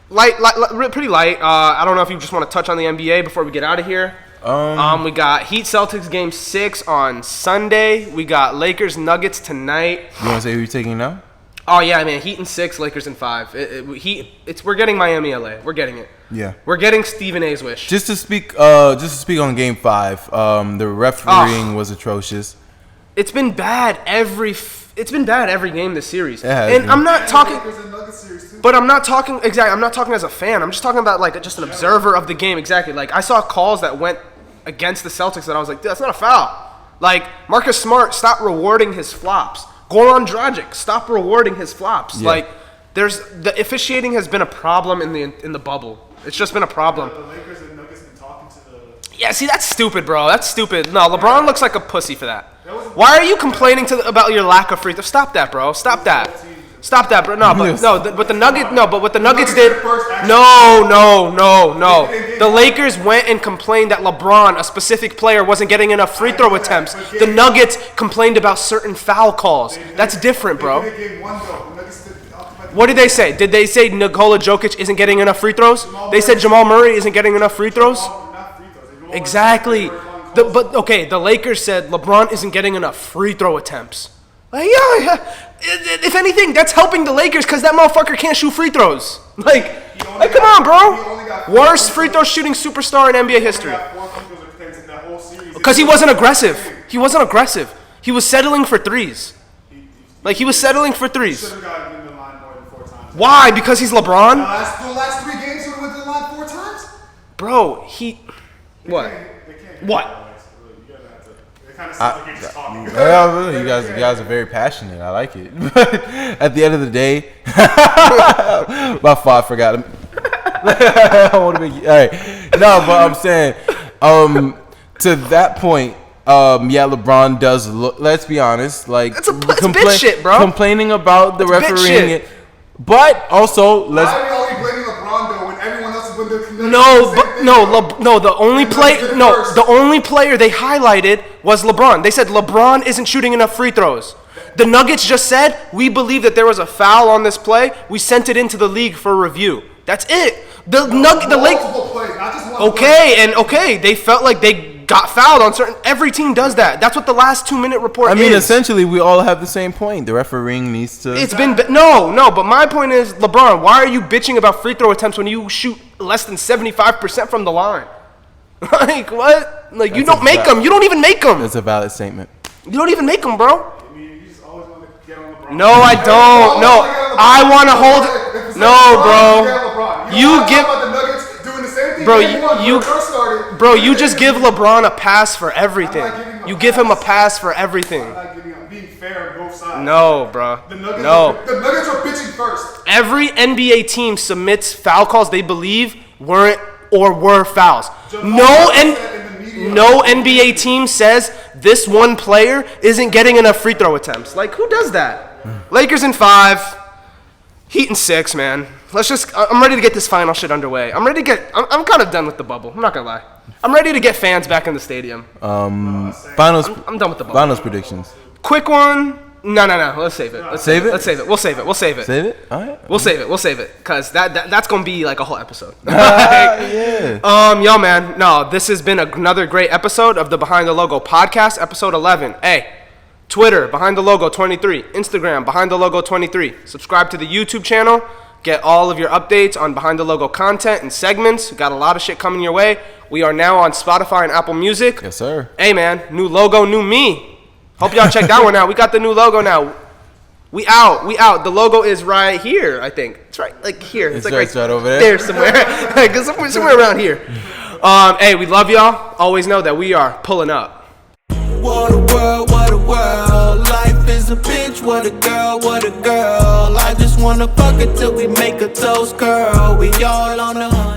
pretty light. I don't know if you just want to touch on the NBA before we get out of here. We got Heat Celtics game 6 on Sunday. We got Lakers Nuggets tonight. You want to say who you're taking now? Oh yeah, man. Heat in 6, Lakers in 5. We're getting Miami, LA. We're getting it. Yeah. We're getting Stephen A's wish. Just to speak on game 5, the refereeing was atrocious. It's been bad every game this series. And I'm not talking. Lakers and Nuggets series too. But I'm not talking exactly. I'm not talking as a fan. I'm just talking about like just an observer of the game. Exactly. Like I saw calls that went against the Celtics that I was like, dude, that's not a foul. Like Marcus Smart, stop rewarding his flops. Goran Dragic, stop rewarding his flops. Yeah. Like the officiating has been a problem in the bubble. It's just been a problem. The Lakers and Nuggets been talking to the. Yeah, see, that's stupid, bro. That's stupid. No, LeBron looks like a pussy for that. Why are you complaining about your lack of free throws? Stop that, bro. Stop that. Stop that, bro. No, but what the Nuggets did. No. The Lakers went and complained that LeBron, a specific player, wasn't getting enough free throw attempts. The Nuggets complained about certain foul calls. That's different, bro. What did they say? Did they say Nikola Jokic isn't getting enough free throws? They said Jamal Murray isn't getting enough free throws? Exactly. The Lakers said LeBron isn't getting enough free throw attempts. Like, yeah. If anything, that's helping the Lakers because that motherfucker can't shoot free throws. Like come on, bro. Worst free throw shooting superstar in NBA history. Because he wasn't aggressive. He was settling for threes. Like, he was settling for threes. Why? Because he's LeBron? The last 3 games he went to the line 4 times? Bro, What? What? It kind of sounds like you're just talking. Really, you guys are very passionate. I like it. But at the end of the day, my fault. I forgot him. I want to be all right. No, but I'm saying, to that point, yeah, LeBron does look. Let's be honest, like it's bitch shit, bro. Complaining about the refereeing, but also let's. Why are we only blaming LeBron though when everyone else is when they're the only player they highlighted was LeBron. They said LeBron isn't shooting enough free throws. The Nuggets just said, we believe that there was a foul on this play. We sent it into the league for review. That's it. The Lakers. They felt like they got fouled on certain. Every team does that. That's what the last 2-minute report is. I mean, essentially, we all have the same point. The refereeing needs to. But my point is, LeBron, why are you bitching about free throw attempts when you shoot less than 75% from the line? Like, what? Like, you don't make them. You don't even make them. That's a valid statement. You don't even make them, bro. I mean, you just always want to get on LeBron. No, I don't. No, I want to hold it. No, bro. You give. Bro, you just give LeBron a pass for everything. You give him a pass for everything. I'm being fair on both sides. No, bro. The Nuggets are pitching first. Every NBA team submits foul calls they believe weren't or were fouls. No NBA team says this one player isn't getting enough free throw attempts. Like, who does that? Lakers in 5, Heat in 6, man. I'm ready to get this final shit underway. I'm kind of done with the bubble. I'm not going to lie. I'm ready to get fans back in the stadium. Finals. I'm done with the bubble. Finals predictions. Quick one. No. Let's save it. Let's save it. We'll save it. Save it? All right. We'll save it. Because that's going to be like a whole episode. Yeah. Yo, man. No, this has been another great episode of the Behind the Logo podcast, episode 11. Hey, Twitter, Behind the Logo 23. Instagram, Behind the Logo 23. Subscribe to the YouTube channel. Get all of your updates on Behind the Logo content and segments. We got a lot of shit coming your way. We are now on Spotify and Apple Music. Yes, sir. Hey, man. New logo, new me. Hope y'all check that one out. We got the new logo now. We out. The logo is right here, I think. It's right, like here. It's like right over there. There somewhere. Like somewhere around here. Hey, we love y'all. Always know that we are pulling up. What a world. Life is a bitch, what a girl. I just wanna fuck it till we make a toast curl. We all on the hunt.